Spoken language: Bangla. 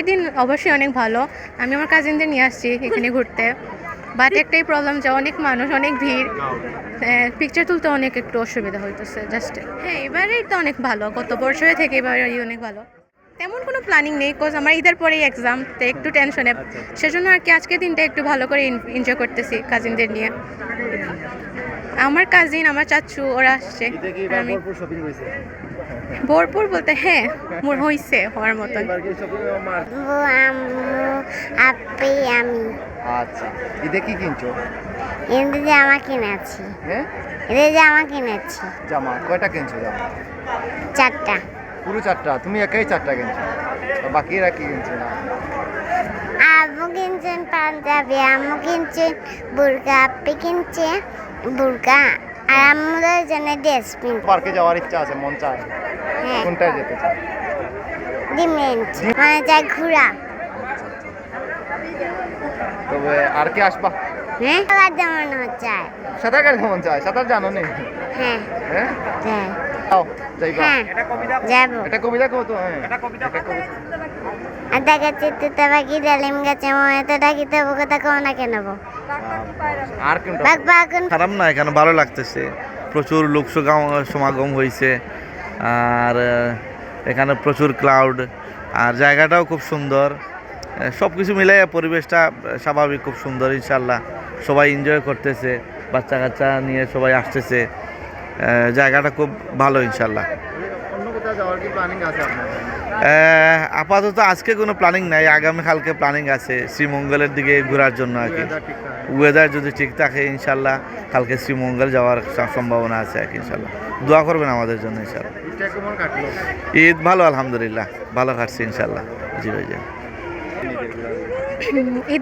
দিন অবশ্যই অনেক ভালো। আমি আমার কাজিনদের নিয়ে আসছি এখানে ঘুরতে, বাট একটাই প্রবলেম যে অনেক মানুষ, অনেক ভিড়, পিকচার তুলতে অনেক একটু অসুবিধা হইতেছে জাস্ট। হ্যাঁ, এবারেই তো অনেক ভালো, গত বছরের থেকে এবারে অনেক ভালো। তেমন কোনো প্ল্যানিং নেই, কোজ আমার ঈদের পরেই এক্সাম, তো একটু টেনশনে, সেজন্য আর কি আজকের দিনটা একটু ভালো করে এনজয় করতেছি কাজিনদের নিয়ে। আমার কাজিন, আমার চাচু ওরা আসছে। আমি ভরপুর বলতে হ্যাঁ মোর হইছে হওয়ার মতন। আপনি আমি আচ্ছা, ঈদে কি কিনছো? এদের জামা কিনেছি। হ্যাঁ, এদের জামা কিনেছি জামা কয়টা কিনছো? জামা 4টা। পুরো 4টা? তুমি একাই 4টা কিনছো, আর বাকিরা কি কিনছে না? আব্বু কিনছেন পাঞ্জাবি, আম্মু কিনছেন বুরকা, আপনি কিনছে বুরকা, আর আমাদের জন্য ড্রেসপিন। পার্কে যাওয়ার ইচ্ছা আছে, মন চায়, হ্যাঁ, কোনটায় যেতে চায়? ডিমেন্ট মানে চাই ঘোরা। তবে আর কি আসবা? হ্যাঁ, আর যেমন হচ্ছে। সাঁতার কাটতে মন চায়, সাঁতার জানো নি? হ্যাঁ হ্যাঁ, হ্যাঁ যাও যাইবা। হ্যাঁ যাবো। এটা কবিতা কো তো? হ্যাঁ, এটা কবিতা। আর দেখাচ্ছি তো বাকি ডালিম গাছে মতো ডাকিতে কথা কোনাকে নেবো। আর কোনটা? বাঘ বাগুন খারাপ না, এখানে ভালো লাগতেছে, প্রচুর লোক সমাগম হয়েছে, আর এখানে প্রচুর ক্লাউড, আর জায়গাটাও খুব সুন্দর, সব কিছু মিলে পরিবেশটা স্বাভাবিক, খুব সুন্দর। ইনশাল্লাহ সবাই এনজয় করতেছে, বাচ্চা কাচ্চা নিয়ে সবাই আসতেছে, জায়গাটা খুব ভালো ইনশাল্লাহ। অন্য কোথাও যাওয়ার কি প্ল্যানিং আছে আপনার? আপাতত আজকে কোনো প্ল্যানিং নাই, আগামীকালকে প্ল্যানিং আছে শ্রীমঙ্গলের দিকে ঘোরার জন্য আর কি। ওয়েদার যদি ঠিক থাকে ইনশাল্লাহ কালকে শ্রীমঙ্গল যাওয়ার সম্ভাবনা আছে আর কি। ইনশাল্লাহ দোয়া করবেন আমাদের জন্য ইনশাল্লাহ। ঈদটা কেমন কাটলো? ঈদ ভালো, আলহামদুলিল্লাহ ভালো কাটছে ইনশাল্লাহ। জি ভাই। ঈদে